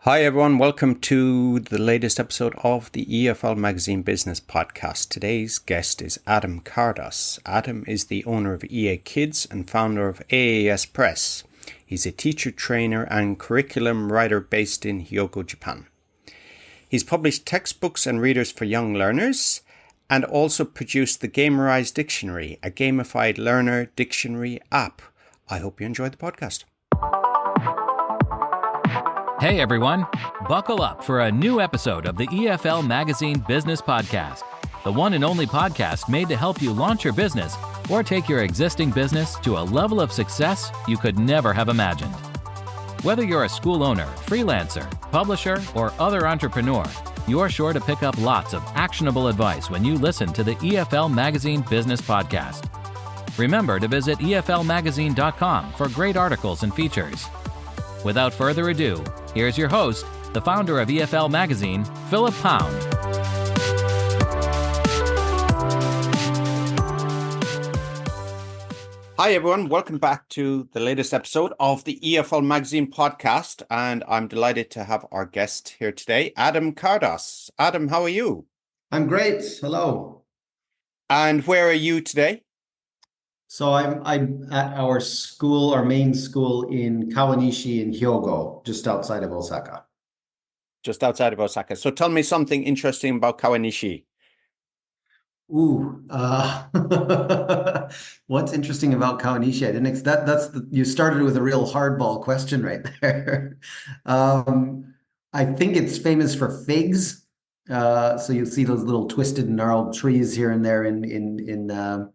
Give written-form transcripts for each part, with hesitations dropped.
Hi everyone, welcome to the latest episode of the EFL Magazine Business Podcast. Today's guest is Adam Kardos. Adam is the owner of EA Kids and founder of AAS Press. He's a teacher, trainer and curriculum writer based in Hyogo, Japan. He's published textbooks and readers for young learners and also produced the Gamerize Dictionary, a gamified learner dictionary app. I hope you enjoyed the podcast. Hey everyone, buckle up for a new episode of the EFL Magazine Business Podcast, the one and only podcast made to help you launch your business or take your existing business to a level of success you could never have imagined. Whether you're a school owner, freelancer, publisher, or other entrepreneur, you're sure to pick up lots of actionable advice when you listen to the EFL Magazine Business Podcast. Remember to visit eflmagazine.com for great articles and features. Without further ado, here's your host, the founder of EFL Magazine, Philip Pound. Hi everyone, welcome back to the latest episode of the EFL Magazine podcast, and I'm delighted to have our guest here today, Adam Kardos. Adam, how are you? I'm great. Hello. And where are you today? So I'm at our school, our main school in Kawanishi in Hyogo, just outside of Osaka. Just outside of Osaka. So tell me something interesting about Kawanishi. Ooh, what's interesting about Kawanishi? I didn't you started with a real hardball question right there. I think it's famous for figs. So you'll see those little twisted, gnarled trees here and there in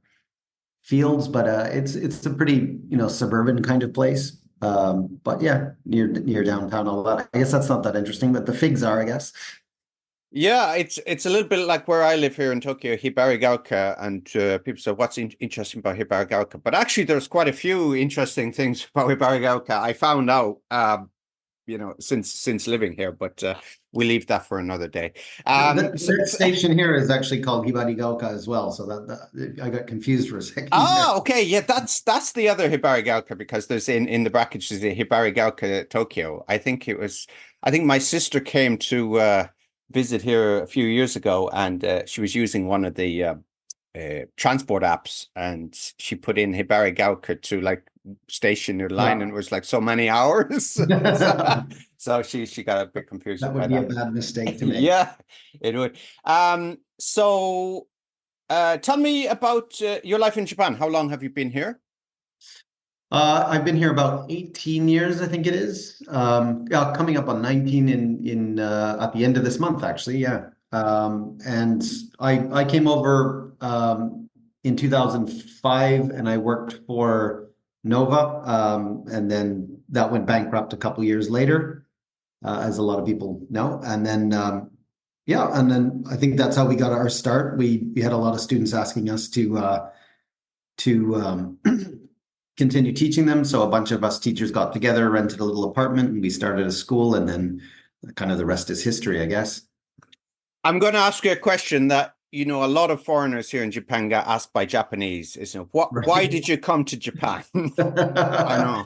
fields, but it's a pretty suburban kind of place. But yeah, near downtown, all that. I guess that's not that interesting, but the figs are, I guess. Yeah, it's a little bit like where I live here in Tokyo, Hibarigaoka, and people say, what's interesting about Hibarigaoka? But actually, there's quite a few interesting things about Hibarigaoka. I found out, since living here, but we leave that for another day. The station here is actually called Hibarigaoka as well, so that I got confused for a second. Oh, okay, yeah, that's the other Hibarigaoka, because there's in the brackets is a Hibarigaoka Tokyo. I think my sister came to visit here a few years ago, and she was using one of the transport apps, and she put in Hibarigaoka to like station your line, and it was like so many hours. So she got a bit confused. That would be a bad mistake to make. Yeah, it would. So tell me about your life in Japan. How long have you been here? I've been here about 18 years, I think it is. Coming up on 19 in at the end of this month, actually. Yeah. And I came over in 2005, and I worked for Nova, and then that went bankrupt a couple years later, as a lot of people know. And then and then I think that's how we got our start. We had a lot of students asking us to continue teaching them. So a bunch of us teachers got together, rented a little apartment, and we started a school, and then kind of the rest is history, I guess. I'm going to ask you a question that, a lot of foreigners here in Japan get asked by Japanese is, why did you come to Japan? I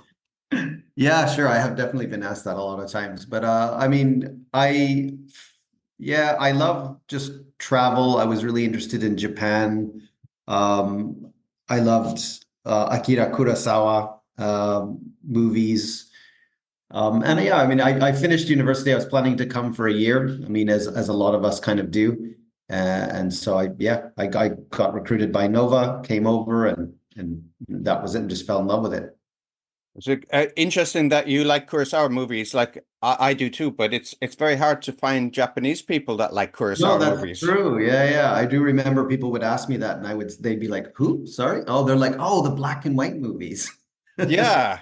know. Yeah, sure. I have definitely been asked that a lot of times, but I love just travel. I was really interested in Japan. I loved Akira Kurosawa movies. I finished university. I was planning to come for a year. As a lot of us kind of do. And so I got recruited by Nova, came over, and that was it, and just fell in love with it. It's interesting that you like Kurosawa movies. Like I do too, but it's very hard to find Japanese people that like Kurosawa movies. True. Yeah. I do remember people would ask me that, and they'd be like, "Who? Sorry?" Oh, they're like, "Oh, the black and white movies." Yeah.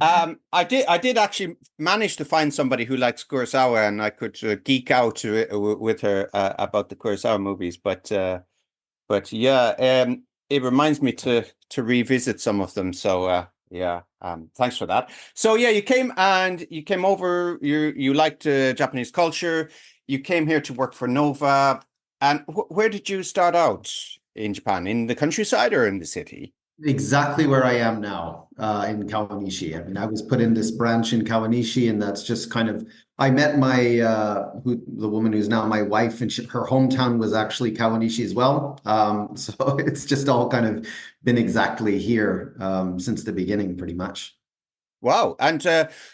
I did actually manage to find somebody who likes Kurosawa, and I could geek out with her about the Kurosawa movies. But yeah, it reminds me to revisit some of them. So thanks for that. So yeah, you came over. You liked Japanese culture. You came here to work for Nova. And where did you start out in Japan? In the countryside or in the city? Exactly where I am now, in Kawanishi. I was put in this branch in Kawanishi, and that's just kind of I met the woman who's now my wife, and her hometown was actually Kawanishi as well. So it's just all kind of been exactly here since the beginning, pretty much. Wow. And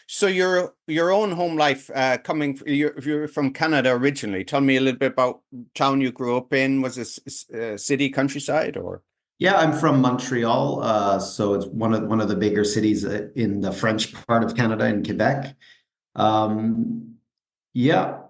so your own home life, you're from Canada originally. Tell me a little bit about town you grew up in. Was this city, countryside, or? Yeah, I'm from Montreal, so it's one of the bigger cities in the French part of Canada, in Quebec. Um, yeah,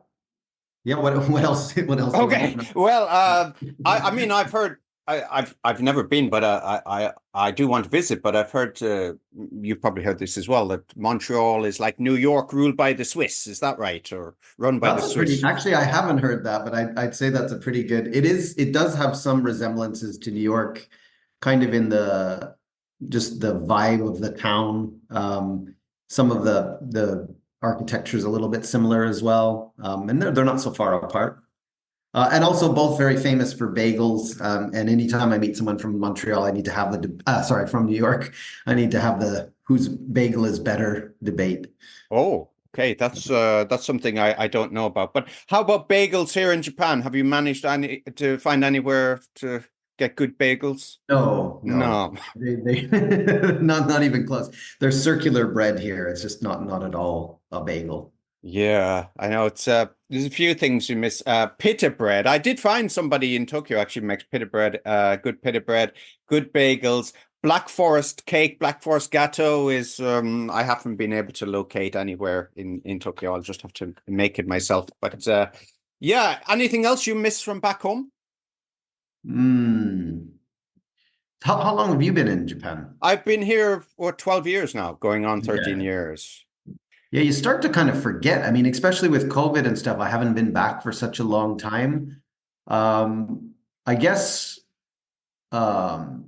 yeah. What else? What else do you want Okay. to know? Well, I mean, I've heard. I've never been, but I do want to visit. But I've heard you've probably heard this as well, that Montreal is like New York ruled by the Swiss. Is that right, or run by the That's a pretty, Swiss? actually, I haven't heard that, but I'd say that's a pretty good, it does have some resemblances to New York, kind of in just the vibe of the town. Some of the architecture is a little bit similar as well. And they're not so far apart. And also both very famous for bagels. And anytime I meet someone from Montreal, I need to have from New York, I need to have the whose bagel is better debate. Oh, okay. That's something I don't know about. But how about bagels here in Japan? Have you managed to find anywhere to get good bagels? No, no, No. they not even close. There's circular bread here. It's just not at all a bagel. Yeah, I know it's there's a few things you miss. Pita bread. I did find somebody in Tokyo actually makes pita bread, good pita bread, good bagels. Black Forest cake, Black Forest gateau is I haven't been able to locate anywhere in Tokyo. I'll just have to make it myself. But yeah, anything else you miss from back home? Mm. How long have you been in Japan? I've been here for 12 years now, going on 13 Yeah. years. Yeah, you start to kind of forget. I mean, especially with COVID and stuff, I haven't been back for such a long time. I guess um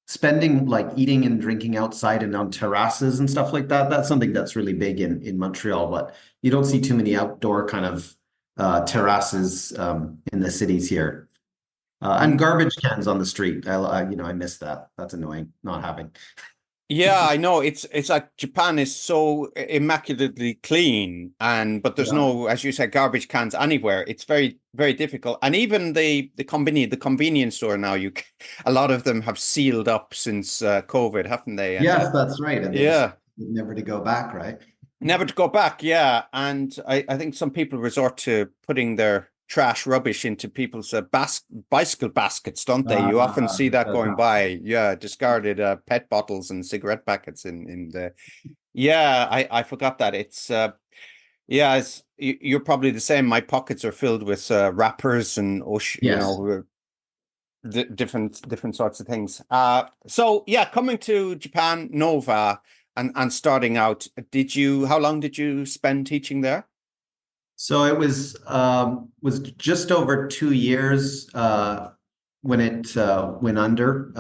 spending like eating and drinking outside and on terraces and stuff like that, that's something that's really big in Montreal, but you don't see too many outdoor kind of terraces in the cities here. And garbage cans on the street. I miss that. That's annoying not having. Yeah, I know. It's like Japan is so immaculately clean, but there's Yeah. no, as you said, garbage cans anywhere. It's very, very difficult. And even the convenience store now, a lot of them have sealed up since COVID, haven't they? And Yes, that's right. And they just yeah, never to go back, right? never to go back. Yeah, and I think some people resort to putting their trash rubbish into people's bicycle baskets, don't they? You often see that going by. Yeah, discarded pet bottles and cigarette packets in the. Yeah, I forgot that. It's yeah, you're probably the same. My pockets are filled with wrappers and Yes. different sorts of things. So yeah, coming to Japan, Nova, and starting out, how long did you spend teaching there? So it was just over 2 years when it went under.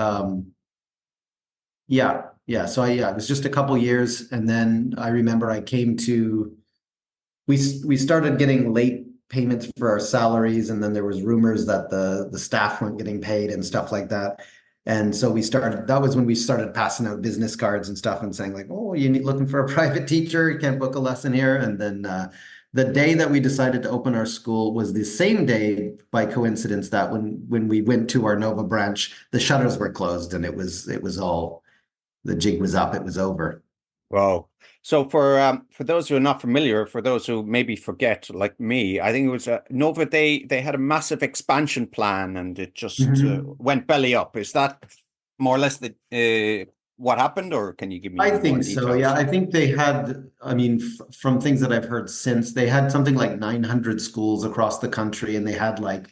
Yeah, yeah. So it was just a couple years, and then I remember I came to we started getting late payments for our salaries, and then there was rumors that the staff weren't getting paid and stuff like that. And so that was when we started passing out business cards and stuff and saying like, oh, you need looking for a private teacher, you can't book a lesson here. And then the day that we decided to open our school was the same day by coincidence that when we went to our Nova branch, the shutters were closed and it was all the jig was up, it was over. Wow. So for those who are not familiar, for those who maybe forget, like me, I think it was Nova. They had a massive expansion plan, and it just Mhm. went belly up. Is that more or less what happened, or can you give me I more think so. Yeah, details? I think they had, I mean, from things that I've heard since, they had something like 900 schools across the country, and they had like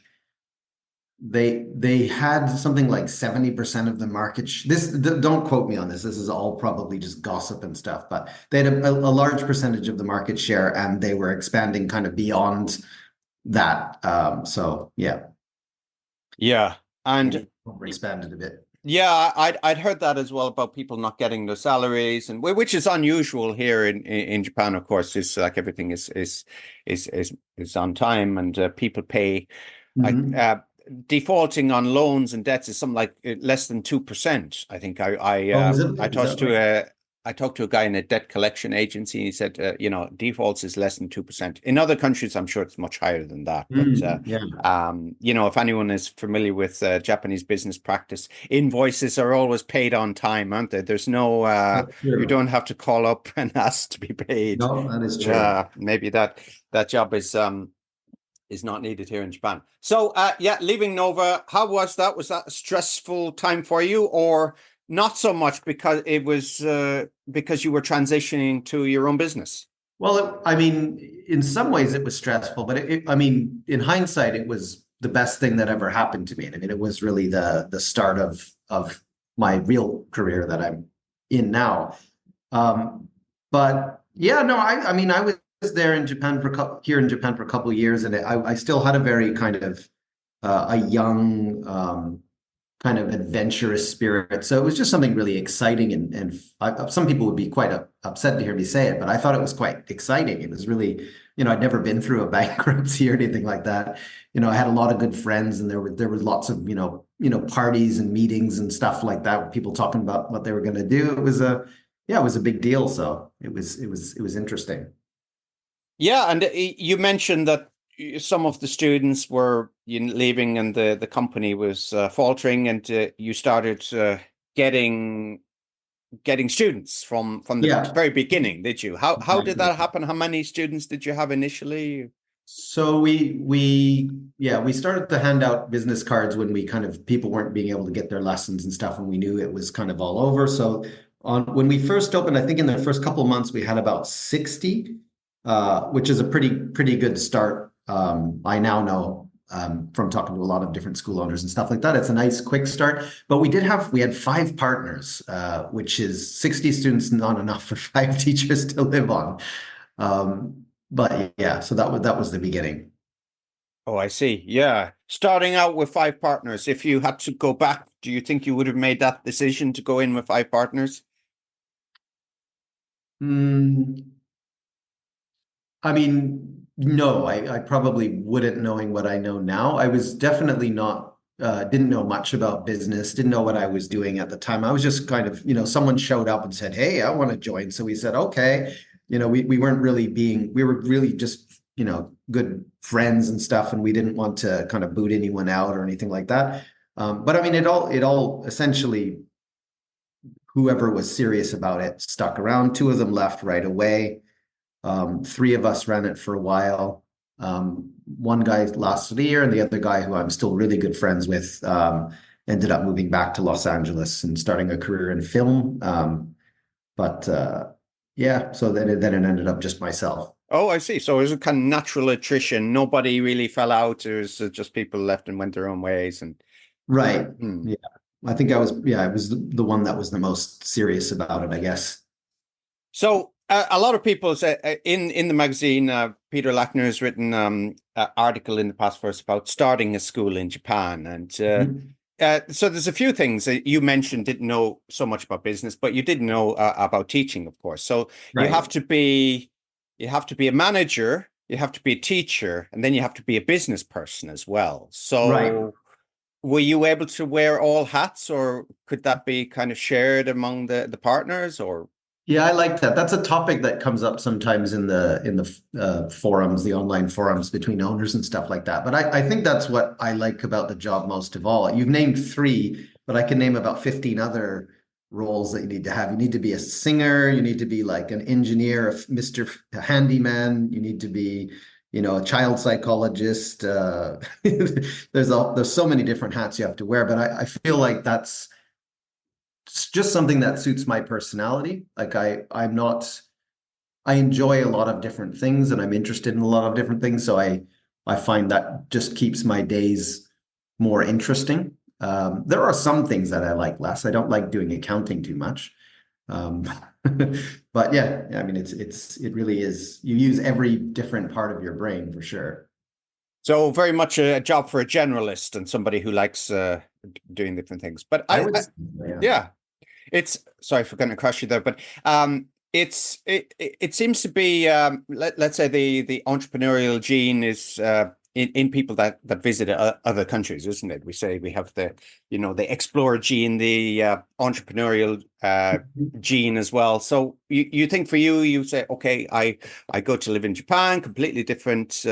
they had something like 70% of the market. Don't quote me on this. This is all probably just gossip and stuff, but they had a large percentage of the market share, and they were expanding kind of beyond that. So yeah, Yeah, and maybe overexpanded a bit. yeah, I'd heard that as well about people not getting their salaries, and which is unusual here in Japan. Of course, it's like everything is on time, and people pay. I Mhm. defaulting on loans and debts is something like less than 2%. I think Oh, is I it? Is talked that to right? I talked to a guy in a debt collection agency, and he said, defaults is less than 2%. In other countries, I'm sure it's much higher than that. But, if anyone is familiar with Japanese business practice, invoices are always paid on time, aren't they? There's no, you don't have to call up and ask to be paid. No, that is true. Maybe that job is not needed here in Japan. So, leaving Nova, how was that? Was that a stressful time for you, or not so much because it was because you were transitioning to your own business? Well, in some ways it was stressful, but in hindsight, it was the best thing that ever happened to me. And it was really the start of my real career that I'm in now. But yeah, no, I was there in Japan here in Japan for a couple of years, and I still had a very kind of a young kind of adventurous spirit. So it was just something really exciting, and some people would be quite upset to hear me say it, but I thought it was quite exciting. It was really, I'd never been through a bankruptcy or anything like that. I had a lot of good friends, and there were lots of parties and meetings and stuff like that. People talking about what they were going to do. It was a big deal. So it was interesting. Yeah, and you mentioned that some of the students were leaving, and the company was faltering, and you started getting students from the very beginning. Did you? How did that happen? How many students did you have initially? So we started to hand out business cards when people weren't being able to get their lessons and stuff, and we knew it was kind of all over. So when we first opened, I think in the first couple of months we had about 60, which is a pretty good start. I now know from talking to a lot of different school owners and stuff like that, it's a nice quick start. But we had 5 partners, which is 60 students, not enough for 5 teachers to live on. But yeah, so that was the beginning. Oh, I see. Yeah. Starting out with 5 partners. If you had to go back, do you think you would have made that decision to go in with 5 partners? No, I probably wouldn't, knowing what I know now. I was definitely didn't know much about business, didn't know what I was doing at the time. I was just kind of, someone showed up and said, "Hey, I want to join." So we said, okay. We were really just, good friends and stuff, and we didn't want to kind of boot anyone out or anything like that. But it all essentially, whoever was serious about it stuck around. 2 of them left right away. 3 of us ran it for a while. One guy lasted a year, and the other guy, who I'm still really good friends with, ended up moving back to Los Angeles and starting a career in film. So then it ended up just myself. Oh, I see. So it was a kind of natural attrition. Nobody really fell out. It was just people left and went their own ways. And right. Yeah. I think I was the one that was the most serious about it, I guess. So a lot of people say in the magazine, Peter Lackner has written an article in the past for us about starting a school in Japan. And so there's a few things that you mentioned. Didn't know so much about business, but you did know about teaching, of course. So Right. you have to be a manager, you have to be a teacher, and then you have to be a business person as well. So Right. were you able to wear all hats, or could that be kind of shared among the partners? Or Yeah, I like that. That's a topic that comes up sometimes in the forums, the online forums between owners and stuff like that. But I think that's what I like about the job most of all. You've named 3, but I can name about 15 other roles that you need to have. You need to be a singer. You need to be like an engineer, a Mr. Handyman. You need to be, a child psychologist. There's so many different hats you have to wear. But I feel like that's just something that suits my personality. Like I enjoy a lot of different things, and I'm interested in a lot of different things. So I find that just keeps my days more interesting. There are some things that I like less. I don't like doing accounting too much. But yeah, it really is. You use every different part of your brain for sure. so very much a job for a generalist and somebody who likes doing different things. But yeah, it's sorry for going to crush you there, but it seems to be let's say the entrepreneurial gene is in people that visit other countries, isn't it? We say we have the the explorer gene, the entrepreneurial gene as well. So you think for you say, okay, I go to live in Japan, completely different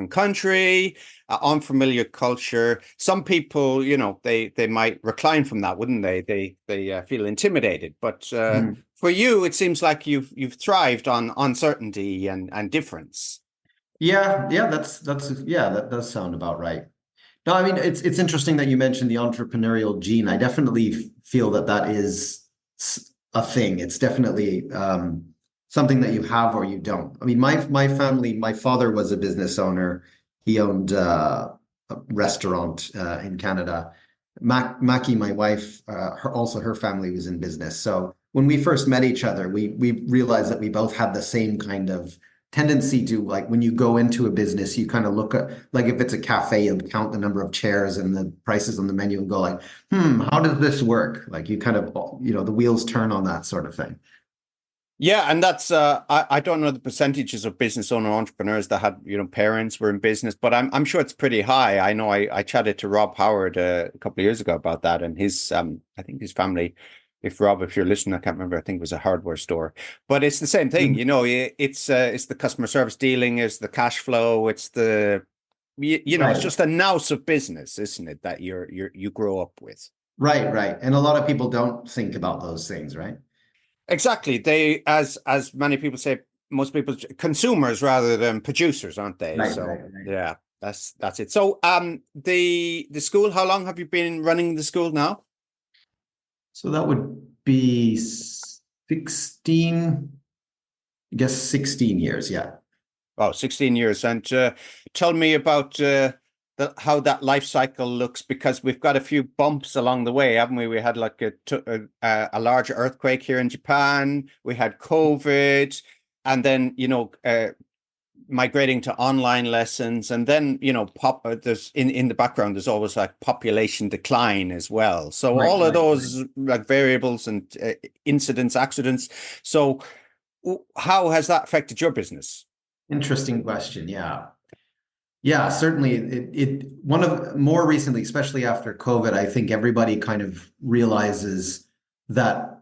country, unfamiliar culture. Some people, they might recline from that, wouldn't they? They feel intimidated. But for you, it seems like you've thrived on uncertainty and difference. Yeah, that does sound about right. No, I mean it's interesting that you mentioned the entrepreneurial gene. I definitely feel that is a thing. It's definitely something that you have or you don't. I mean, my family, my father was a business owner. He owned a restaurant in Canada. Mackie, my wife, her family was in business. So when we first met each other, we realized that we both had the same kind of tendency to, like, when you go into a business, you kind of look at, like, if it's a cafe, you'll count the number of chairs and the prices on the menu and go like, how does this work? Like, you kind of, the wheels turn on that sort of thing. Yeah, and that's I don't know the percentages of business owner entrepreneurs that had parents were in business, but I'm sure it's pretty high. I know I chatted to Rob Howard a couple of years ago about that, and his I think his family. If Rob, if you're listening, I can't remember. I think it was a hardware store, but it's the same thing. It's the customer service dealing, it's the cash flow, it's the Right. it's just a nous of business, isn't it? That you grow up with. Right. And a lot of people don't think about those things, right? Exactly. They, as many people say, most people consumers rather than producers, aren't they? Right, So right. yeah, that's it. So the school, how long have you been running the school now? So that would be 16, I guess 16 years, yeah. Oh, 16 years. And tell me about how that life cycle looks, because we've got a few bumps along the way, haven't we? We had like a large earthquake here in Japan. We had COVID, and then migrating to online lessons, and then there's in the background there's always like population decline as well. So all of those like variables and incidents, accidents. So how has that affected your business? Interesting question. Yeah. Yeah, certainly. One of more recently, especially after COVID, I think everybody kind of realizes that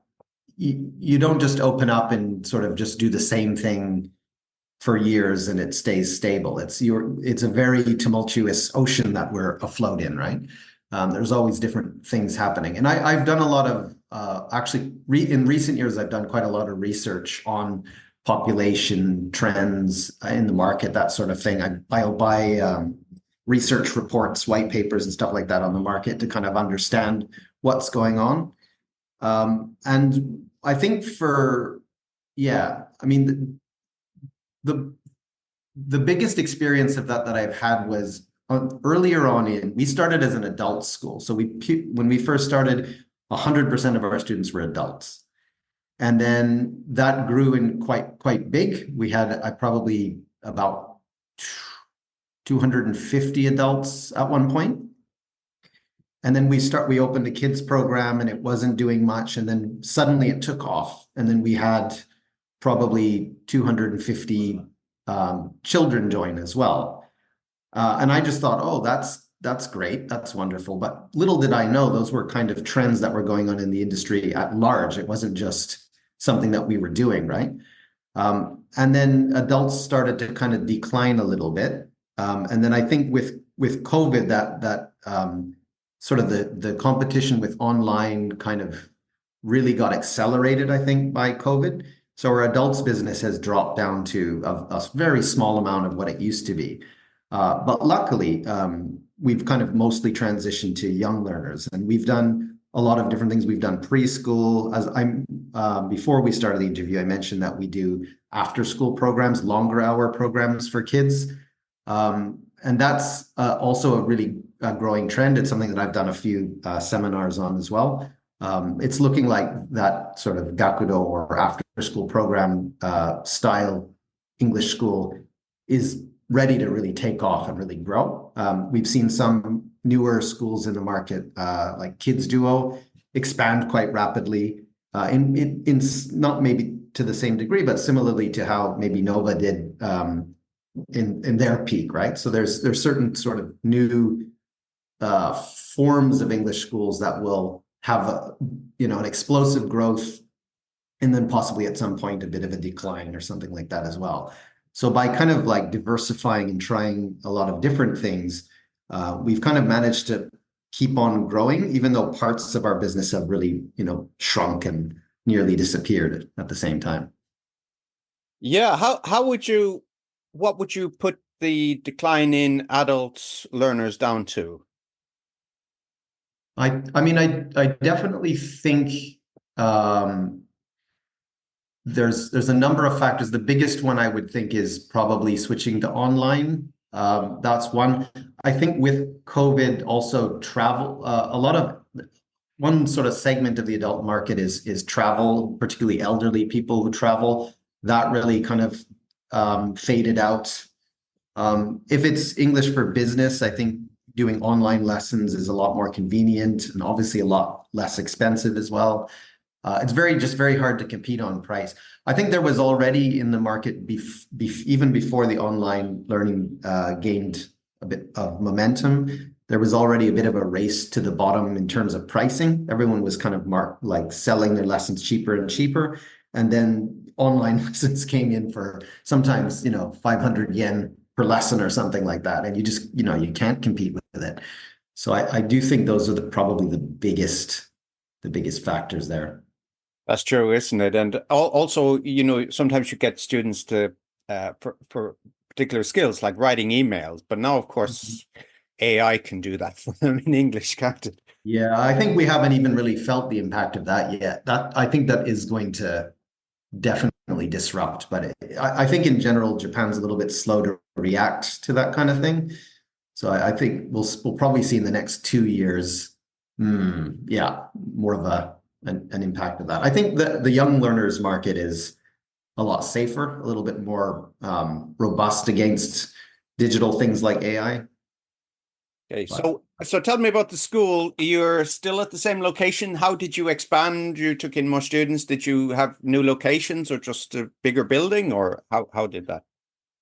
you don't just open up and sort of just do the same thing for years and it stays stable. It's a very tumultuous ocean that we're afloat in, right? There's always different things happening. And I've done a lot of in recent years, I've done quite a lot of research on population trends in the market, that sort of thing. I'll buy research reports, white papers, and stuff like that on the market to kind of understand what's going on. And I think I mean, the biggest experience of that I've had was earlier on we started as an adult school. So when we first started, 100% of our students were adults. And then that grew in quite big. We had probably about 250 adults at one point. And then we opened a kids program and it wasn't doing much. And then suddenly it took off. And then we had probably 250 children join as well. And I just thought, oh, that's great. That's wonderful. But little did I know those were kind of trends that were going on in the industry at large. It wasn't just something that we were doing, right? And then adults started to kind of decline a little bit. And then I think with COVID, that sort of the competition with online kind of really got accelerated, I think, by COVID. So our adults business has dropped down to a very small amount of what it used to be. But luckily, we've kind of mostly transitioned to young learners, and we've done a lot of different things. We've done preschool. Before we started the interview, I mentioned that we do after-school programs, longer hour programs for kids. And that's also a really growing trend. It's something that I've done a few seminars on as well. It's looking like that sort of Gakudo or after-school program style English school is ready to really take off and really grow. We've seen some newer schools in the market, like Kids Duo, expand quite rapidly, in not maybe to the same degree, but similarly to how maybe Nova did in their peak, right? So there's certain sort of new forms of English schools that will have an explosive growth, and then possibly at some point a bit of a decline or something like that as well. So by kind of like diversifying and trying a lot of different things, we've kind of managed to keep on growing, even though parts of our business have really, shrunk and nearly disappeared at the same time. Yeah, what would you put the decline in adult learners down to? I mean, I definitely think there's a number of factors. The biggest one I would think is probably switching to online. That's one. I think with COVID, also travel. A lot of one sort of segment of the adult market is travel, particularly elderly people who travel. That really kind of faded out. If it's English for business, I think doing online lessons is a lot more convenient and obviously a lot less expensive as well. It's very hard to compete on price. I think there was already in the market even before the online learning gained a bit of momentum. There was already a bit of a race to the bottom in terms of pricing. Everyone was kind of like selling their lessons cheaper and cheaper, and then online lessons came in for sometimes 500 yen per lesson or something like that, and you just you can't compete with it. So I do think those are probably the biggest factors there. That's true, isn't it? And also, sometimes you get students to for particular skills like writing emails, but now, of course, AI can do that for them in English, can't it? Yeah, I think we haven't even really felt the impact of that yet. I think that is going to definitely disrupt, but I think in general, Japan's a little bit slow to react to that kind of thing. So I think we'll probably see in the next 2 years, more of an impact of that. I think the young learners market is a lot safer, a little bit more robust against digital things like AI. Okay, so tell me about the school. You're still at the same location. How did you expand? You took in more students. Did you have new locations or just a bigger building, or how did that?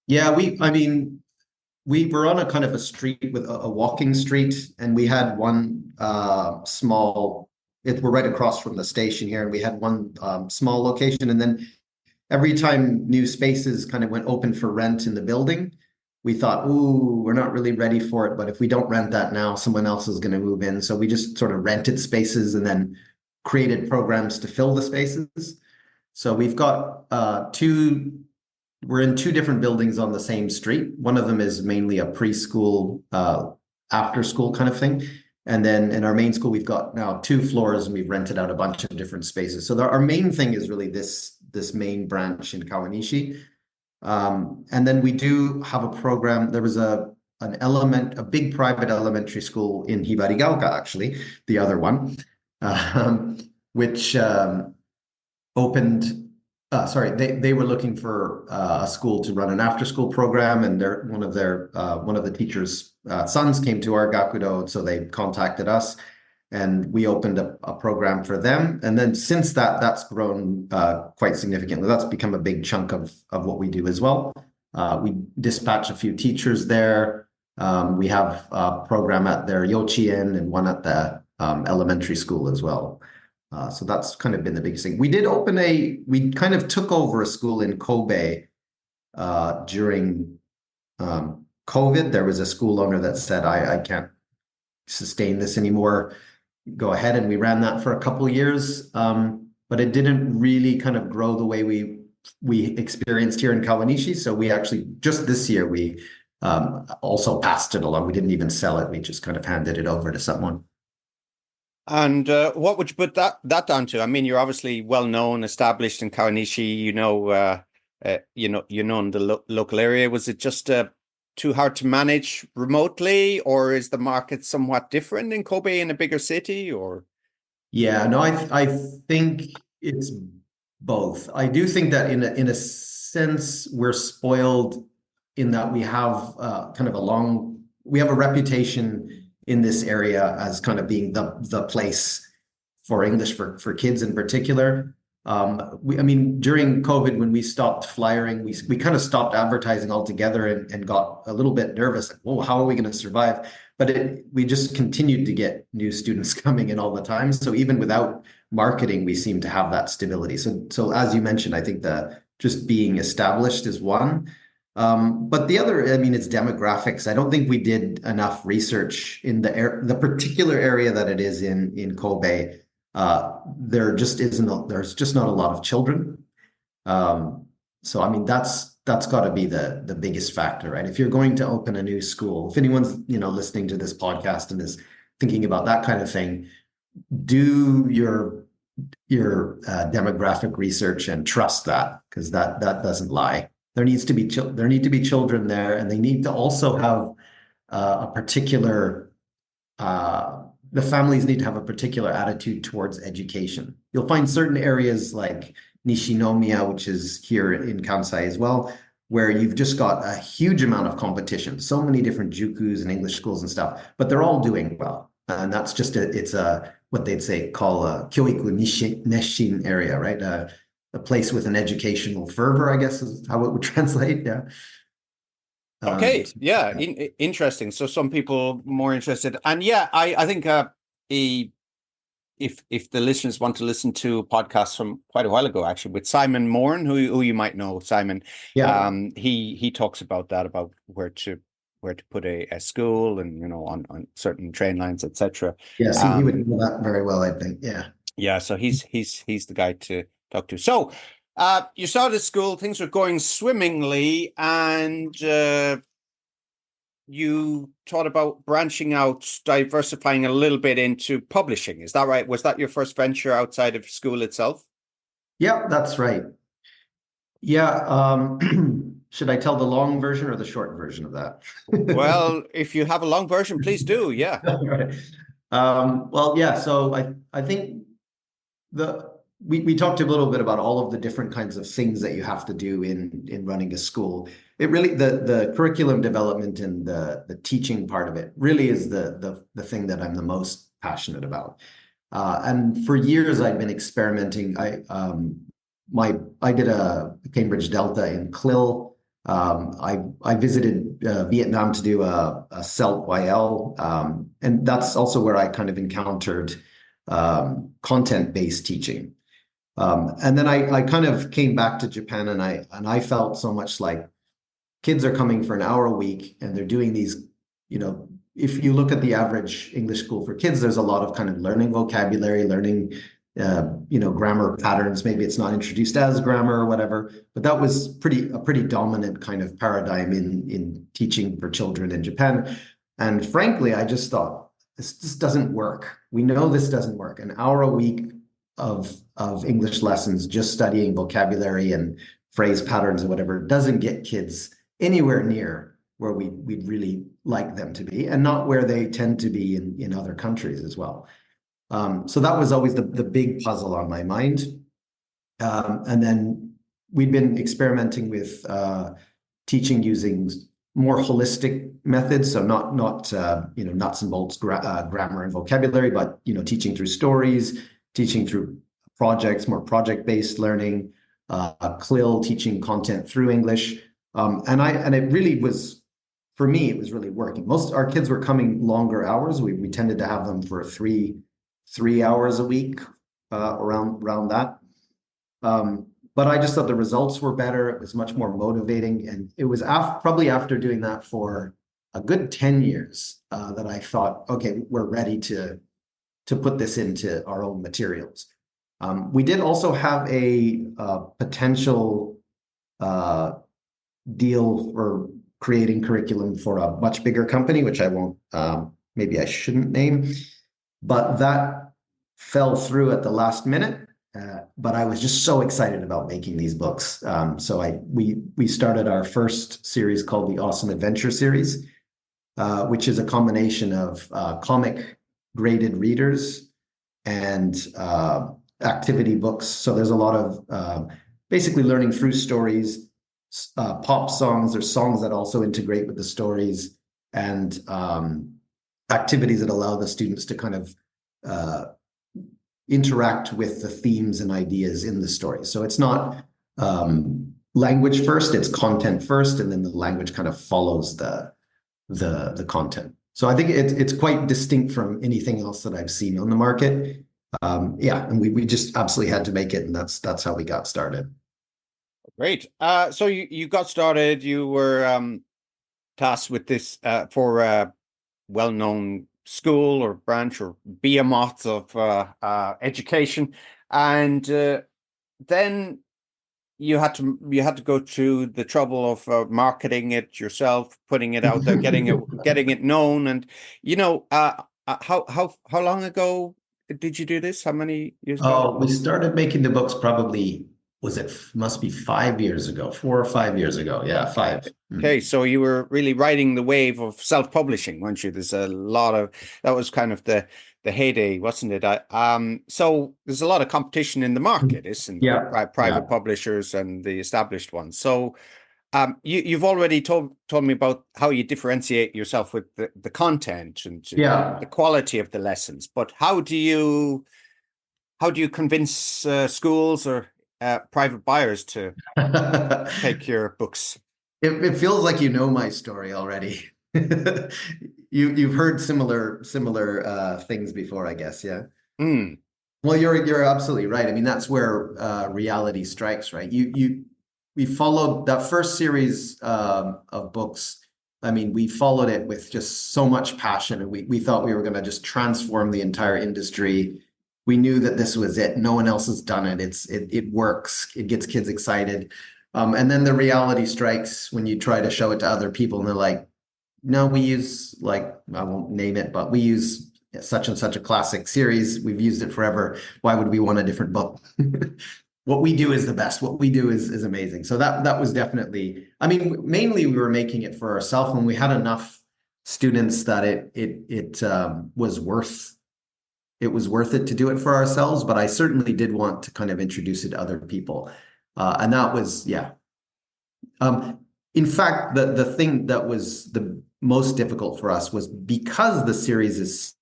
Yeah, we were on a kind of a street with a walking street, and we had one we're right across from the station here, and we had one small location, and then every time new spaces kind of went open for rent in the building, we thought, ooh, we're not really ready for it, but if we don't rent that now, someone else is going to move in. So we just sort of rented spaces and then created programs to fill the spaces. So we've got we're in two different buildings on the same street. One of them is mainly a preschool, after school kind of thing. And then in our main school, we've got now 2 floors, and we've rented out a bunch of different spaces. So our main thing is really this main branch in Kawanishi. And then we do have a program. There was a big private elementary school in Hibarigaoka, actually, the other one, which opened. They were looking for a school to run an after-school program, and one of the teachers' sons came to our gakudo, so they contacted us, and we opened a program for them. And then since that's grown quite significantly. That's become a big chunk of what we do as well. We dispatch a few teachers there. We have a program at their yochien and one at the elementary school as well. So that's kind of been the biggest thing. We kind of took over a school in Kobe during COVID. There was a school owner that said, I can't sustain this anymore. Go ahead. And we ran that for a couple of years. But it didn't really kind of grow the way we experienced here in Kawanishi. So we actually, just this year, we also passed it along. We didn't even sell it. We just kind of handed it over to someone. And what would you put that down to? I mean, you're obviously well known, established in Kawanishi. You know in the local area. Was it just too hard to manage remotely, or is the market somewhat different in Kobe, in a bigger city? Or yeah, no, I think it's both. I do think that in a sense we're spoiled in that we have we have a reputation in this area as kind of being the place for English for kids in particular. I mean, during COVID, when we stopped flyering, we kind of stopped advertising altogether and got a little bit nervous. Like, whoa, how are we going to survive? But we just continued to get new students coming in all the time. So even without marketing, we seem to have that stability. So as you mentioned, I think just being established is one. But the other, I mean, it's demographics. I don't think we did enough research in the particular area that it is in Kobe. There's just not a lot of children. So I mean, that's got to be the biggest factor, right? If you're going to open a new school, if anyone's, listening to this podcast and is thinking about that kind of thing, do your demographic research and trust that, because that doesn't lie. There need to be children there, and they need to also have a particular the families need to have a particular attitude towards education. You'll find certain areas like Nishinomiya, which is here in Kansai as well, where you've just got a huge amount of competition, so many different jukus and English schools and stuff, but they're all doing well. And that's just it's what they'd call a kyoiku neshin area, right? A place with an educational fervor, I guess is how it would translate. Yeah. Okay. Yeah. Interesting. So some people more interested, and yeah, I think if the listeners want to listen to a podcast from quite a while ago, actually, with Simon Moran, who you might know, Simon. Yeah. He talks about that, about where to put a school, and on certain train lines, etc. Yes, he would know that very well, I think. Yeah. Yeah. So he's the guy to talk to. So you started school, things were going swimmingly, and you thought about branching out, diversifying a little bit into publishing. Is that right? Was that your first venture outside of school itself? Yeah, that's right. Yeah. Should I tell the long version or the short version of that? Well, if you have a long version, please do. Yeah. Right. Well, yeah. So I think we talked a little bit about all of the different kinds of things that you have to do in running a school. It really, the curriculum development and the teaching part of it really is the thing that I'm the most passionate about. And for years I've been experimenting. I did a Cambridge Delta in CLIL. I visited Vietnam to do a CELT YL, and that's also where I kind of encountered content-based teaching. And then I kind of came back to Japan, and I felt so much like kids are coming for an hour a week, and they're doing these, if you look at the average English school for kids, there's a lot of kind of learning vocabulary, learning grammar patterns. Maybe it's not introduced as grammar or whatever, but that was a pretty dominant kind of paradigm in teaching for children in Japan. And frankly, I just thought, this doesn't work. We know this doesn't work. An hour a week of English lessons, just studying vocabulary and phrase patterns or whatever, doesn't get kids anywhere near where we'd really like them to be, and not where they tend to be in other countries as well. So that was always the big puzzle on my mind. And then we'd been experimenting with teaching using more holistic methods. So not nuts and bolts grammar and vocabulary, but teaching through stories, teaching through projects, more project-based learning, CLIL, teaching content through English. And it really was, for me, it was really working. Most our kids were coming longer hours. We tended to have them for three hours a week, around that. But I just thought the results were better. It was much more motivating. And it was probably after doing that for a good 10 years that I thought, okay, we're ready to put this into our own materials. We did also have a potential deal for creating curriculum for a much bigger company, which I won't, maybe I shouldn't name, but that fell through at the last minute. But I was just so excited about making these books. So we started our first series called the Awesome Adventure series, which is a combination of comic graded readers and activity books. So there's a lot of basically learning through stories, pop songs or songs that also integrate with the stories, and activities that allow the students to kind of interact with the themes and ideas in the story. So it's not language first, it's content first, and then the language kind of follows the content. So I think it's quite distinct from anything else that I've seen on the market. Yeah, and we just absolutely had to make it, and that's how we got started. Great. So you got started. You were tasked with this for a well-known school or branch or behemoth of education, and then you had to go through the trouble of marketing it yourself, putting it out there, getting it known. And how long ago did you do this? How many years ago? Oh, we started making the books probably, must be 5 years ago, 4 or 5 years ago. Yeah, five. Okay, so you were really riding the wave of self-publishing, weren't you? There's a lot of that was kind of the heyday, wasn't it? So there's a lot of competition in the market, isn't there? Yeah. Private publishers and the established ones. So you've already told me about how you differentiate yourself with the content and the quality of the lessons. But how do you convince schools or private buyers to take your books? It feels like you know my story already. You've heard similar things before, I guess. Yeah. Mm. Well, you're absolutely right. I mean, that's where reality strikes, right? We followed that first series of books. I mean, we followed it with just so much passion, and we thought we were going to just transform the entire industry. We knew that this was it. No one else has done it. It works. It gets kids excited. And then the reality strikes when you try to show it to other people, and they're like, no, we use, like, I won't name it, but we use such and such a classic series. We've used it forever. Why would we want a different book? What we do is the best. What we do is amazing. So that was definitely, I mean, mainly we were making it for ourselves when we had enough students that it was worth it to do it for ourselves. But I certainly did want to kind of introduce it to other people. And that was, yeah. In fact, the thing that was the most difficult for us was because the series is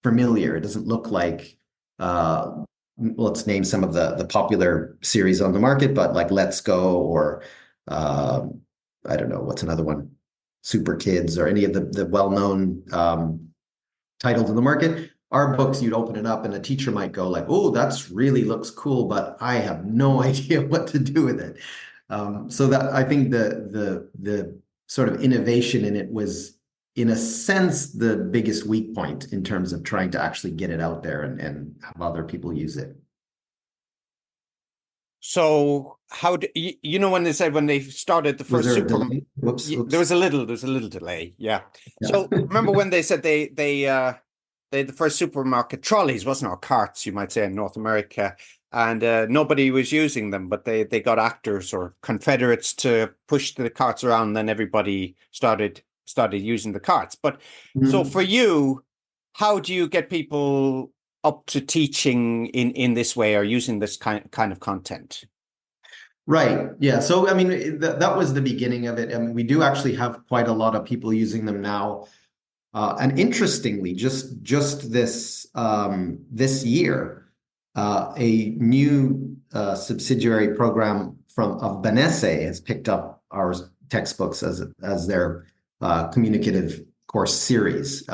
familiar. It doesn't look like, let's name some of the popular series on the market, but like Let's Go or I don't know, what's another one? Super Kids or any of the well-known titles in the market. Our books, you'd open it up and a teacher might go like, oh, that's really looks cool, but I have no idea what to do with it. So that I think the sort of innovation in it was, in a sense, the biggest weak point in terms of trying to actually get it out there and have other people use it. So how do you know when they said when they started the first super? Whoops. There was a little delay. Yeah. So remember when they said they the first supermarket trolleys, wasn't it, or carts, you might say, in North America, and nobody was using them, but they got actors or Confederates to push the carts around, and then everybody started using the carts. But so for you, how do you get people up to teaching in this way or using this kind of content? Right. Yeah. So, I mean, that was the beginning of it. I mean, we do actually have quite a lot of people using them now. And interestingly, just this year, a new subsidiary program of Benesse has picked up our textbooks as their communicative course series.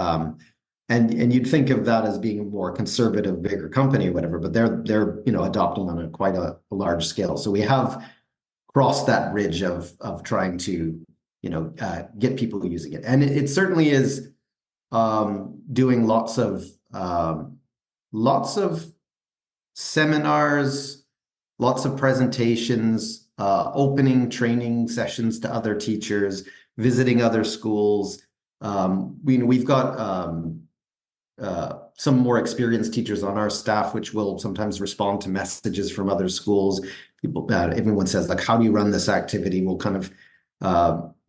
And you'd think of that as being a more conservative, bigger company or whatever, but they're adopting on quite a large scale. So we have crossed that bridge of trying to get people using it, and it certainly is doing lots of seminars, lots of presentations, opening training sessions to other teachers, visiting other schools. We've got some more experienced teachers on our staff, which will sometimes respond to messages from other schools. Everyone says, like, how do you run this activity? We'll kind of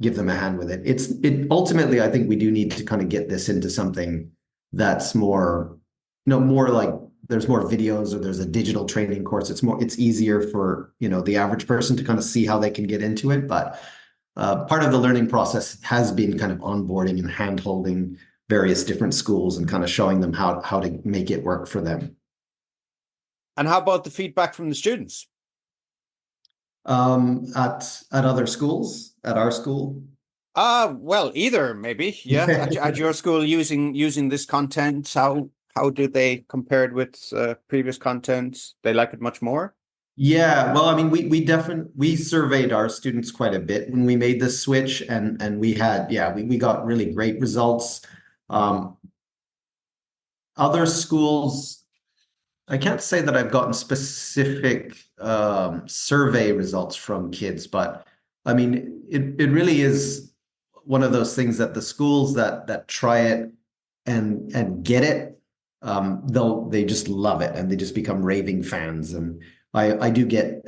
give them a hand with it. It ultimately, I think we do need to kind of get this into something that's more, more like there's more videos or there's a digital training course. It's easier for, the average person to kind of see how they can get into it. But part of the learning process has been kind of onboarding and hand-holding, various different schools and kind of showing them how to make it work for them. And how about the feedback from the students? At other schools, at our school. Well, either maybe, yeah. At your school using this content, how do they compare it with previous content? They like it much more? Yeah, well, I mean, we surveyed our students quite a bit when we made this switch, and we had, yeah, we got really great results. Other schools, I can't say that I've gotten specific survey results from kids, but I mean, it really is one of those things that the schools that try it and get it, they just love it and they just become raving fans. And I do get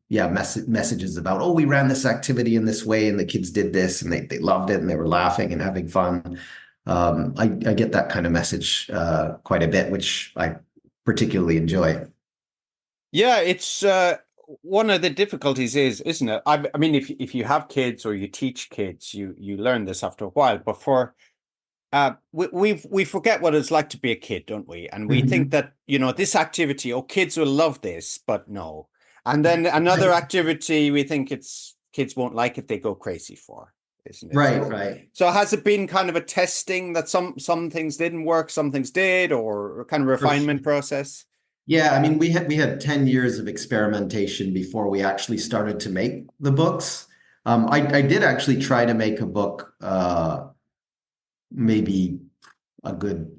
yeah, messages about, oh, we ran this activity in this way and the kids did this and they loved it and they were laughing and having fun. I get that kind of message quite a bit, which I particularly enjoy. Yeah, it's one of the difficulties is, isn't it? I mean, if you have kids or you teach kids, you learn this after a while. But for we forget what it's like to be a kid, don't we? And we think that, this activity, oh, kids will love this, but no. And then another activity, we think kids won't like it, they go crazy for, isn't it? Right, So, right. so has it been kind of a testing that some things didn't work, some things did, or kind of For sure. refinement process? Yeah, I mean, we had 10 years of experimentation before we actually started to make the books. I did actually try to make a book maybe a good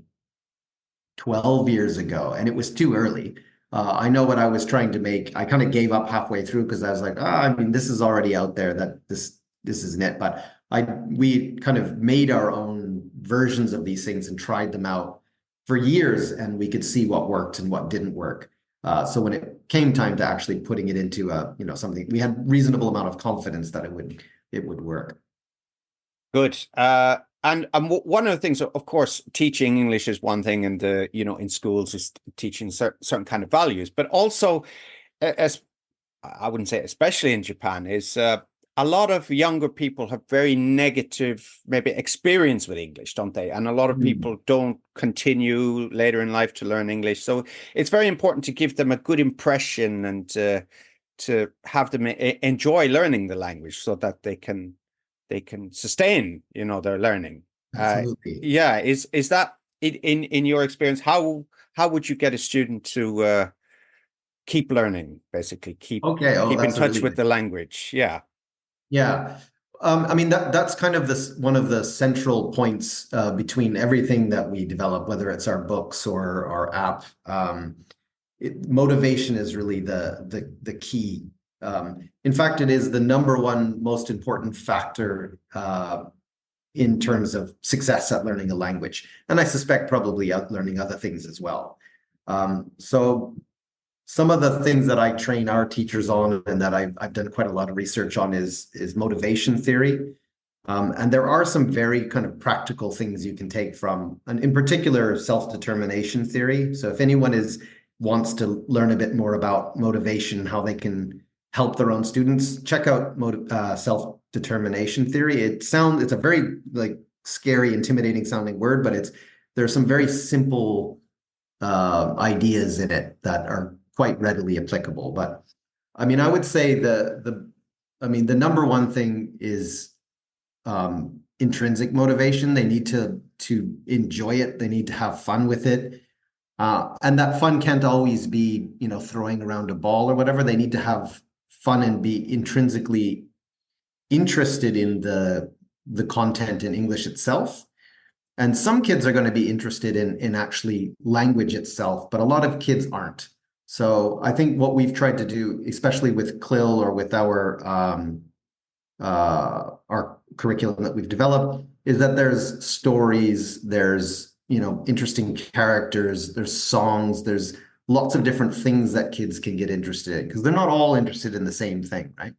12 years ago, and it was too early. I know what I was trying to make. I kind of gave up halfway through because I was like, I mean, this is already out there, that this isn't it. But we kind of made our own versions of these things and tried them out for years, and we could see what worked and what didn't work. So when it came time to actually putting it into something, we had reasonable amount of confidence that it would work. Good. And one of the things, of course, teaching English is one thing, and in schools is teaching certain kind of values, but also, as I wouldn't say especially in Japan, is a lot of younger people have very negative maybe experience with English, don't they? And a lot of people don't continue later in life to learn English, so it's very important to give them a good impression and to have them enjoy learning the language so that they can sustain, their learning. Absolutely. Yeah, is that in your experience? How would you get a student to keep learning, basically Okay. Oh, keep in that's a touch really with good. the language? Yeah. Yeah. I mean, that's kind of one of the central points between everything that we develop, whether it's our books or our app. Motivation is really the key. In fact, it is the number one most important factor in terms of success at learning a language, and I suspect probably out learning other things as well. So some of the things that I train our teachers on and that I've done quite a lot of research on is motivation theory. And there are some very kind of practical things you can take from, and in particular, self-determination theory. So if anyone wants to learn a bit more about motivation, how they can help their own students, check out self-determination theory. It's a very like scary, intimidating sounding word, but there's some very simple ideas in it that are quite readily applicable. But I mean, I would say the number one thing is intrinsic motivation. They need to enjoy it. They need to have fun with it. And that fun can't always be, throwing around a ball or whatever. They need to have fun and be intrinsically interested in the content in English itself. And some kids are going to be interested in actually language itself, but a lot of kids aren't. So I think what we've tried to do, especially with CLIL or with our curriculum that we've developed, is that there's stories, there's interesting characters, there's songs, there's lots of different things that kids can get interested in because they're not all interested in the same thing, right?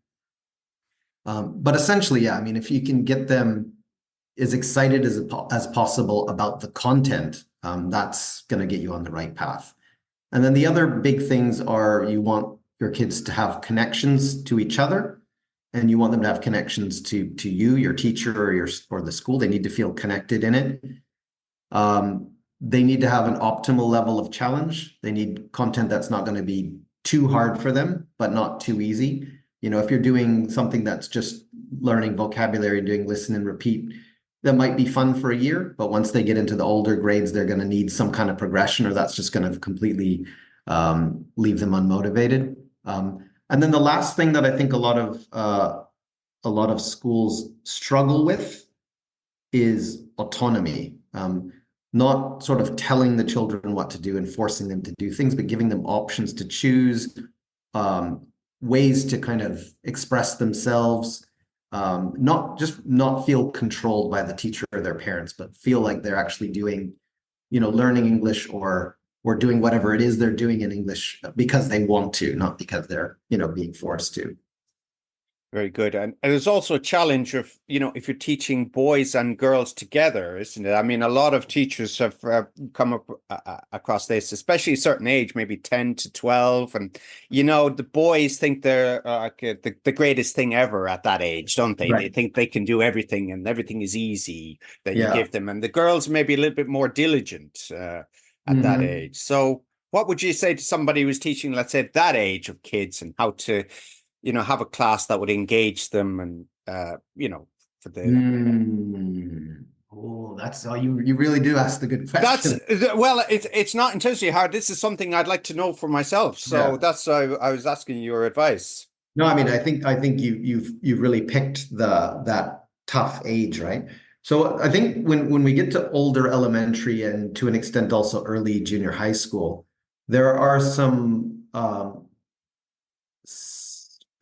But essentially, yeah, I mean, if you can get them as excited as possible about the content, that's going to get you on the right path. And then the other big things are you want your kids to have connections to each other, and you want them to have connections to you, your teacher, or the school. They need to feel connected in it. They need to have an optimal level of challenge. They need content that's not going to be too hard for them, but not too easy. You know, if you're doing something that's just learning vocabulary, doing listen and repeat, that might be fun for a year, but once they get into the older grades, they're going to need some kind of progression, or that's just going to completely leave them unmotivated. And then the last thing that I think a lot of schools struggle with is autonomy. Not sort of telling the children what to do and forcing them to do things, but giving them options to choose, ways to kind of express themselves, not feel controlled by the teacher or their parents, but feel like they're actually doing, learning English or doing whatever it is they're doing in English because they want to, not because they're, being forced to. Very good. And there's also a challenge of, if you're teaching boys and girls together, isn't it? I mean, a lot of teachers have come up across this, especially a certain age, maybe 10 to 12. And, the boys think they're the greatest thing ever at that age, don't they? Right. They think they can do everything and everything is easy that you give them. And the girls may be a little bit more diligent at that age. So what would you say to somebody who's teaching, let's say, that age of kids and how to have a class that would engage them and, for the. Oh, that's all you really do ask the good question. It's not intentionally hard. This is something I'd like to know for myself. So that's why I was asking your advice. No, I mean, I think you've really picked that tough age, right? So I think when we get to older elementary and to an extent also early junior high school, there are some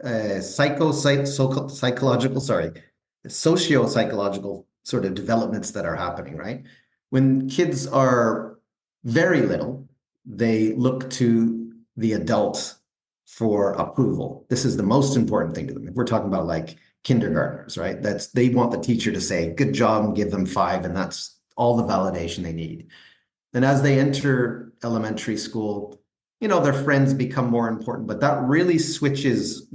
socio-psychological sort of developments that are happening, right? When kids are very little, they look to the adult for approval. This is the most important thing to them. If we're talking about like kindergartners, right? They want the teacher to say, good job, and give them 5, and that's all the validation they need. And as they enter elementary school, their friends become more important, but that really switches,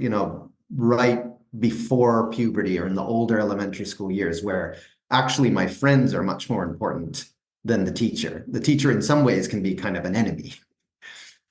right before puberty or in the older elementary school years, where actually my friends are much more important than the teacher. The teacher in some ways can be kind of an enemy.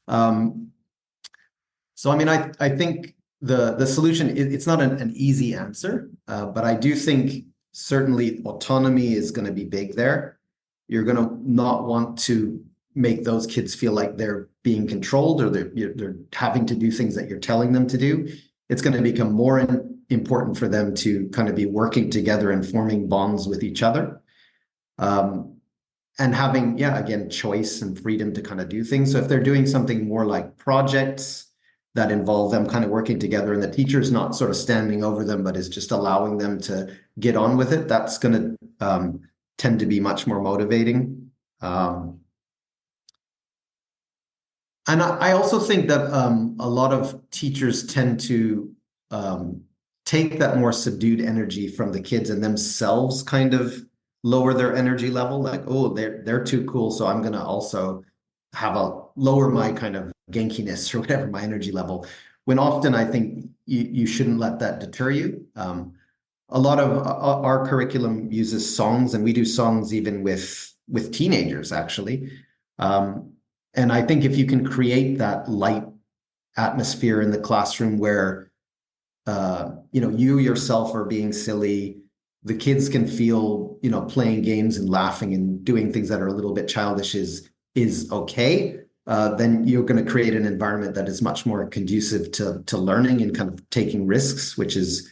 So, I mean, I think the solution, it's not an easy answer, but I do think certainly autonomy is going to be big there. You're going to not want to make those kids feel like they're being controlled or they're having to do things that you're telling them to do. It's going to become more important for them to kind of be working together and forming bonds with each other. And having, again, choice and freedom to kind of do things. So if they're doing something more like projects that involve them kind of working together and the teacher's not sort of standing over them, but is just allowing them to get on with it, that's going to tend to be much more motivating. And I also think that a lot of teachers tend to take that more subdued energy from the kids and themselves kind of lower their energy level. Like, oh, they're too cool, so I'm going to also lower my kind of gankiness or whatever, my energy level. When often I think you shouldn't let that deter you. A lot of our curriculum uses songs, and we do songs even with teenagers, actually. And I think if you can create that light atmosphere in the classroom where, you yourself are being silly, the kids can feel, playing games and laughing and doing things that are a little bit childish is okay, then you're going to create an environment that is much more conducive to learning and kind of taking risks, which is,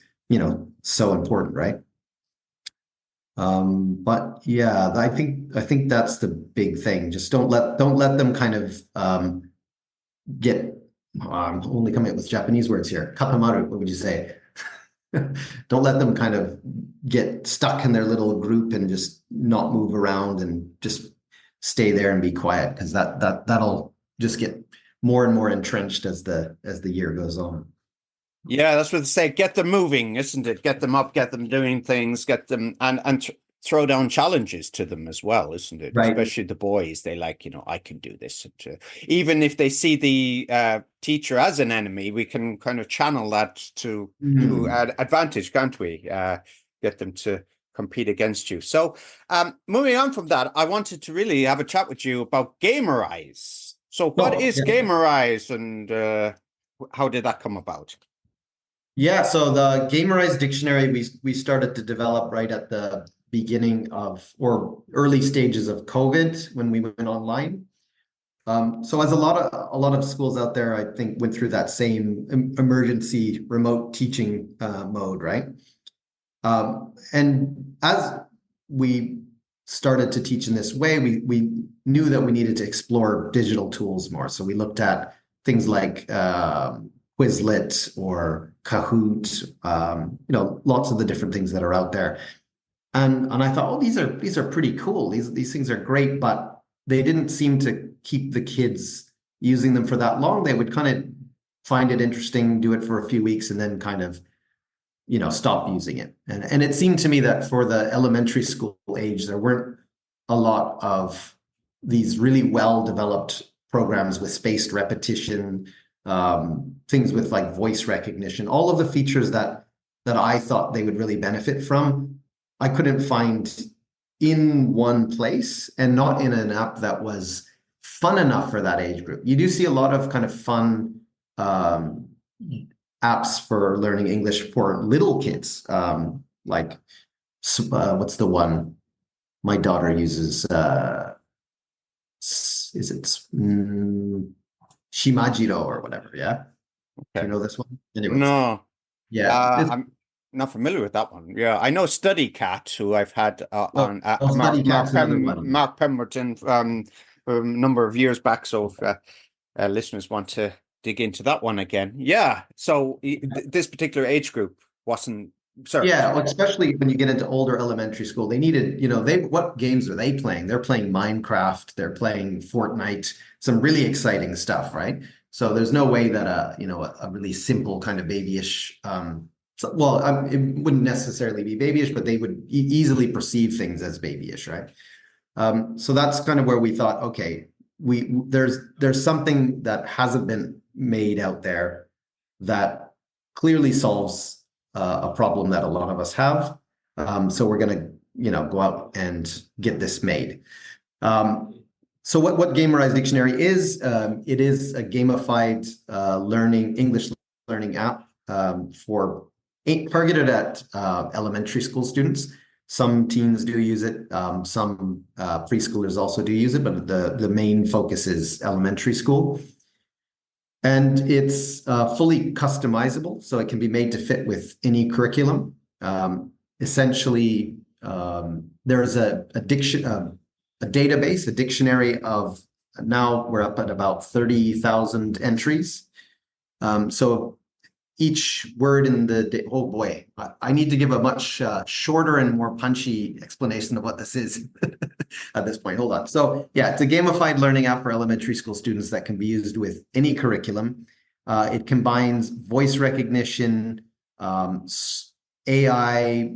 so important, right? But yeah, I think that's the big thing. Just don't let them kind of get. I'm only coming up with Japanese words here. Katamaru, what would you say? Don't let them kind of get stuck in their little group and just not move around and just stay there and be quiet, because that'll just get more and more entrenched as the year goes on. Yeah, that's what they say. Get them moving, isn't it? Get them up, get them doing things, get them and throw down challenges to them as well, isn't it? Right. Especially the boys, they like, I can do this. Even if they see the teacher as an enemy, we can kind of channel that to advantage, can't we? Get them to compete against you. So moving on from that, I wanted to really have a chat with you about Gamerize. So what is Gamerize, and how did that come about? Yeah, so the Gamerize Dictionary we started to develop right at the beginning of, or early stages of COVID when we went online. So as a lot of schools out there, I think, went through that same emergency remote teaching mode, right? And as we started to teach in this way, we knew that we needed to explore digital tools more. So we looked at things like Quizlet or Kahoot, lots of the different things that are out there. And I thought, oh, these are pretty cool. These things are great, but they didn't seem to keep the kids using them for that long. They would kind of find it interesting, do it for a few weeks, and then kind of, stop using it. And it seemed to me that for the elementary school age, there weren't a lot of these really well-developed programs with spaced repetition, things with like voice recognition, all of the features that I thought they would really benefit from, I couldn't find in one place, and not in an app that was fun enough for that age group. You do see a lot of kind of fun apps for learning English for little kids, like what's the one my daughter uses? Is it Shimajiro or whatever? Yeah. Okay. Do you know this one? Anyways. No. Yeah. I'm not familiar with that one. Yeah, I know Study Cat, who I've had on Mark Pemberton a number of years back. So if listeners want to dig into that one again. Yeah. So this particular age group wasn't served. Yeah, especially when you get into older elementary school, they needed, what games are they playing? They're playing Minecraft, they're playing Fortnite, some really exciting stuff, right? So there's no way that a really simple kind of babyish, it wouldn't necessarily be babyish, but they would easily perceive things as babyish, right? So that's kind of where we thought, okay, there's something that hasn't been made out there that clearly solves a problem that a lot of us have. So we're going to, go out and get this made. So what Gamerize Dictionary is, it is a gamified English learning app targeted at elementary school students. Some teens do use it. Some preschoolers also do use it, but the main focus is elementary school. And it's fully customizable, so it can be made to fit with any curriculum. Essentially, there's a database, a dictionary of, now we're up at about 30,000 entries. So each word in the, oh boy, I need to give a much shorter and more punchy explanation of what this is at this point. Hold on. So yeah, it's a gamified learning app for elementary school students that can be used with any curriculum. It combines voice recognition, AI,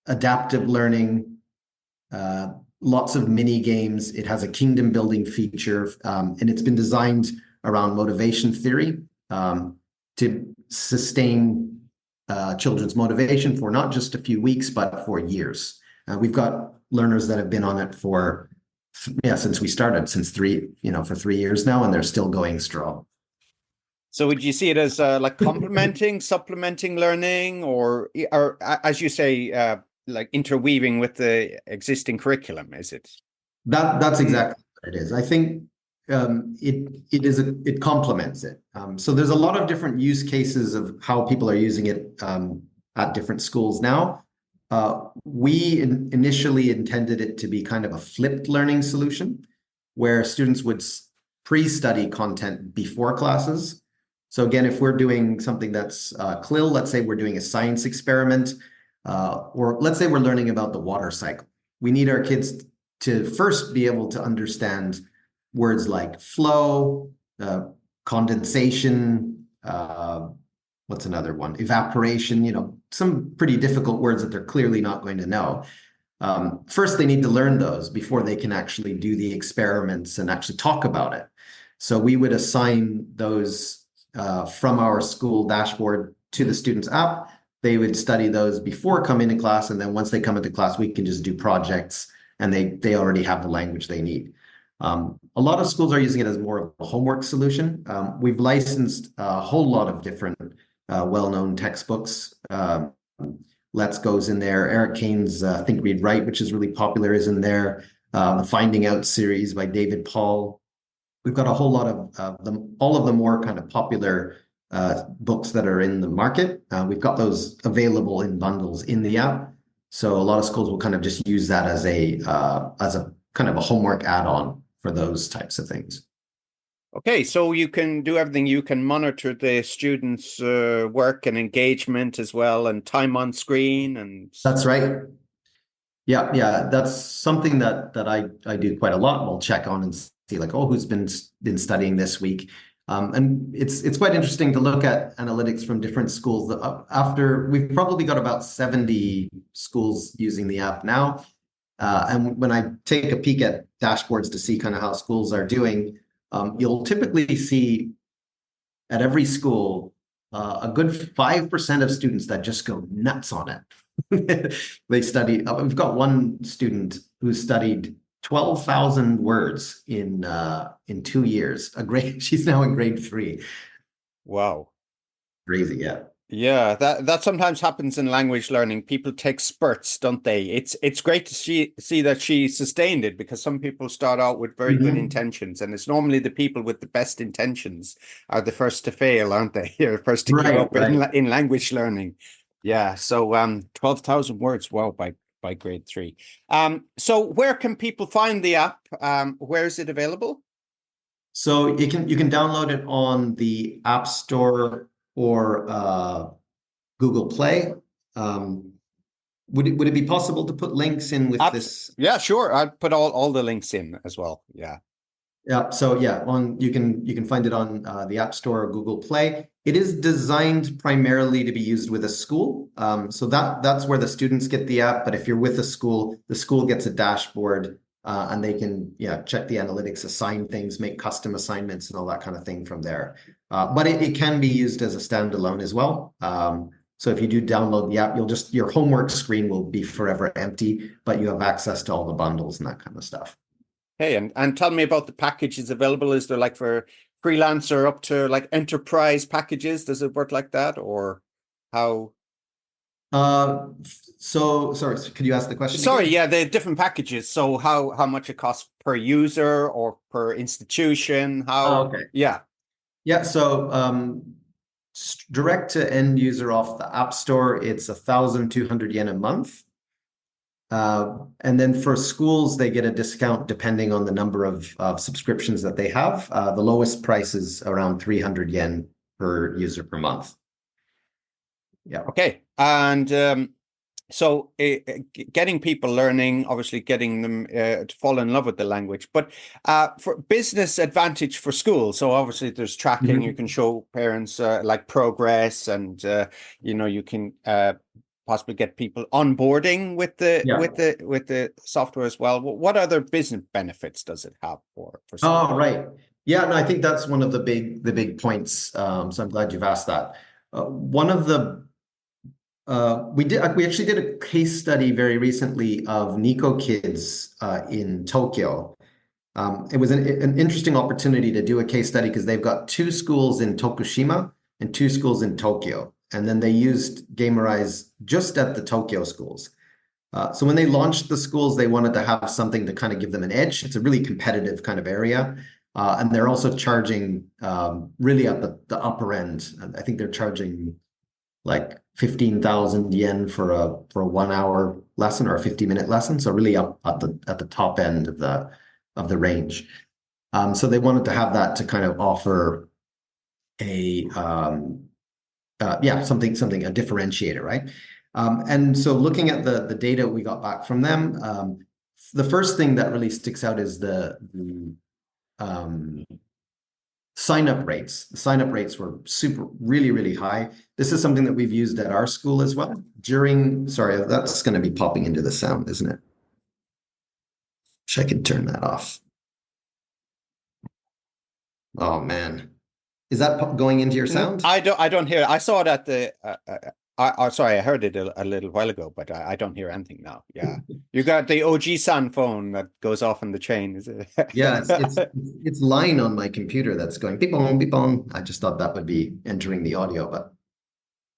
adaptive learning, lots of mini games. It has a kingdom building feature, and it's been designed around motivation theory to sustain children's motivation for not just a few weeks, but for years. We've got learners that have been on it since we started, for 3 years now, and they're still going strong. So would you see it as like complementing, supplementing learning, or as you say, like interweaving with the existing curriculum? Is it? That's exactly what it is. I think it complements it. So there's a lot of different use cases of how people are using it at different schools now. We initially intended it to be kind of a flipped learning solution, where students would pre-study content before classes. So again, if we're doing something that's CLIL, let's say we're doing a science experiment, or let's say we're learning about the water cycle. We need our kids to first be able to understand words like flow, condensation, what's another one? Evaporation, some pretty difficult words that they're clearly not going to know. First, they need to learn those before they can actually do the experiments and actually talk about it. So we would assign those from our school dashboard to the student's app. they would study those before coming to class, and then once they come into class, we can just do projects, and they already have the language they need. A lot of schools are using it as more of a homework solution. We've licensed a whole lot of different well-known textbooks. Let's Go's in there. Eric Kane's Think, Read, Write, which is really popular, is in there. The Finding Out series by David Paul. We've got a whole lot of them, all of the more kind of popular books that are in the market. We've got those available in bundles in the app. So a lot of schools will kind of just use that as a kind of a homework add-on for those types of things. Okay, so you can do everything. You can monitor the students' work and engagement as well, and time on screen. And that's right. Yeah, that's something that I do quite a lot. We'll check on and see like, oh, who's been studying this week. And it's quite interesting to look at analytics from different schools. After we've probably got about 70 schools using the app now. And when I take a peek at dashboards to see kind of how schools are doing, you'll typically see at every school a good 5% of students that just go nuts on it. They study. We've got one student who studied 12,000 words in 2 years. She's now in grade 3. Wow, crazy, yeah. Yeah, that sometimes happens in language learning. People take spurts, don't they? It's great to see that she sustained it, because some people start out with very good intentions, and it's normally the people with the best intentions are the first to fail, aren't they? Or first to give up in language learning. Yeah, so 12,000 words, wow, by grade 3. So where can people find the app? Where is it available? So you can download it on the App Store or Google Play. Would it be possible to put links in with this? Yeah, sure. I'd put all the links in as well. Yeah. Yeah. So yeah, you can find it on the App Store or Google Play. It is designed primarily to be used with a school. So that's where the students get the app. But if you're with a school, the school gets a dashboard. And they can check the analytics, assign things, make custom assignments and all that kind of thing from there. But it can be used as a standalone as well. So if you do download the app, your homework screen will be forever empty, but you have access to all the bundles and that kind of stuff. Hey, and tell me about the packages available. Is there like for freelancer up to like enterprise packages? Does it work like that, or how? So sorry, could you ask the question Sorry, again? yeah, the different packages. So how much it costs per user or per institution? How? Okay. Yeah. So direct to end user off the App Store, it's 1,200 yen a month. And then for schools, they get a discount depending on the number of subscriptions that they have. The lowest price is around 300 yen per user per month. Yeah. Okay. And so getting people learning, obviously getting them to fall in love with the language, but for business advantage for schools. So obviously there's tracking. You can show parents like progress, and you can possibly get people onboarding with the software as well. What other business benefits does it have for schools? Oh, right. Yeah, no, I think that's one of the big points. So I'm glad you've asked that. One of the we actually did a case study very recently of Nico kids in Tokyo. It was an interesting opportunity to do a case study because they've got 2 schools in Tokushima and 2 schools in Tokyo. And then they used Gamerize just at the Tokyo schools. So when they launched the schools, they wanted to have something to kind of give them an edge. It's a really competitive kind of area. And they're also charging really at the upper end. I think they're charging like 15,000 yen for a 1-hour lesson or a 50-minute lesson. So really up at the top end of the range. So they wanted to have that to kind of offer a something a differentiator, right? And so looking at the data we got back from them, the first thing that really sticks out is the sign-up rates. The sign-up rates were really high. This is something that we've used at our school as well. Sorry, that's going to be popping into the sound, isn't it? Wish I could turn that off. Oh man. Is that going into your sound? I don't hear it. I saw it at the Sorry, I heard it a little while ago, but I don't hear anything now. Yeah, you got the OG San phone that goes off on the chain, is it? Yeah, it's line on my computer that's going beep bong beep bong. I just thought that would be entering the audio, but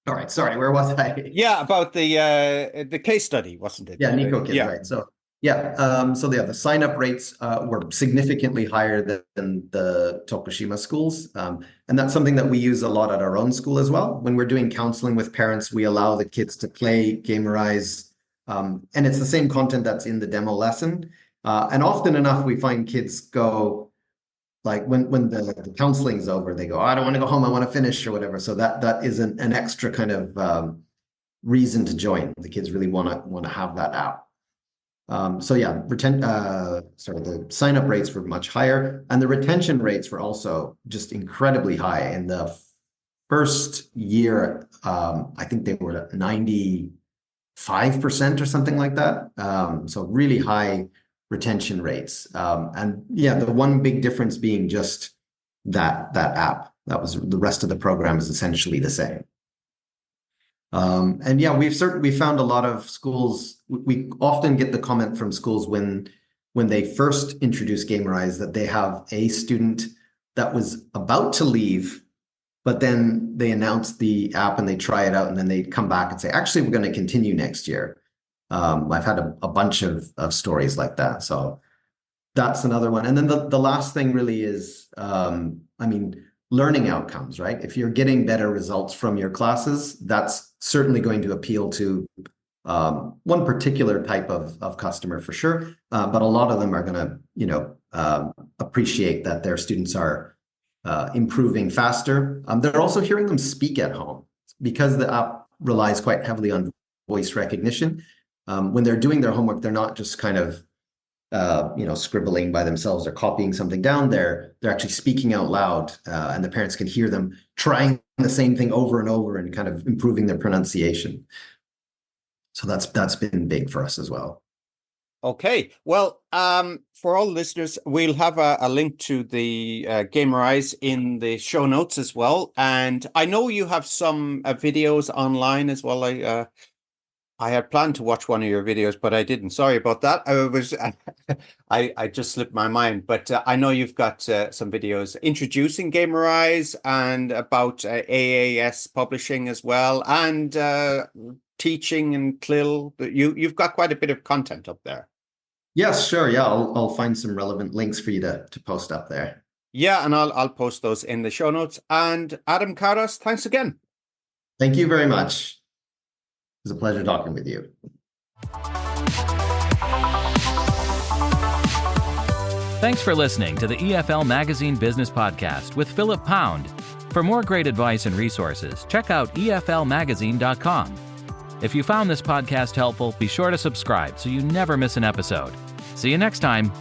all right, sorry, where was I? Yeah, about the case study, wasn't it? Yeah, Nico kids, Yeah. right. So the sign up rates were significantly higher than the Tokushima schools. And that's something that we use a lot at our own school as well. When we're doing counseling with parents, we allow the kids to play Gamerize. And it's the same content that's in the demo lesson. And often enough, we find kids go, like when the counseling's over, they go, oh, I don't want to go home, I want to finish or whatever. So that is an extra kind of reason to join. The kids really want to have that app. So yeah, the sign up rates were much higher, and the retention rates were also just incredibly high. In the first year, I think they were at 95% or something like that. So really high retention rates. And yeah, the one big difference being just that app. That was the rest of the program is essentially the same. And yeah, we found a lot of schools. We often get the comment from schools when they first introduce Gamerize that they have a student that was about to leave, but then they announce the app and they try it out, and then they come back and say, actually, we're going to continue next year. I've had a bunch of stories like that. So that's another one. And then the last thing really is, learning outcomes, right? If you're getting better results from your classes, that's certainly going to appeal to one particular type of customer for sure. But a lot of them are going to, appreciate that their students are improving faster. They're also hearing them speak at home because the app relies quite heavily on voice recognition. When they're doing their homework, they're not just kind of scribbling by themselves or copying something down. They're actually speaking out loud, and the parents can hear them trying the same thing over and over and kind of improving their pronunciation. So that's been big for us as well. Okay, well, for all listeners, we'll have a link to the Gamerize in the show notes as well. And I know you have some videos online as well. I had planned to watch one of your videos, but I didn't. Sorry about that. I just slipped my mind. But I know you've got some videos introducing Gamerize and about AAS publishing as well, and teaching and CLIL. You've got quite a bit of content up there. Yes, sure. Yeah, I'll find some relevant links for you to post up there. Yeah, and I'll post those in the show notes. And Adam Kardos, thanks again. Thank you very much. It was a pleasure talking with you. Thanks for listening to the EFL Magazine Business Podcast with Philip Pound. For more great advice and resources, check out eflmagazine.com. If you found this podcast helpful, be sure to subscribe so you never miss an episode. See you next time.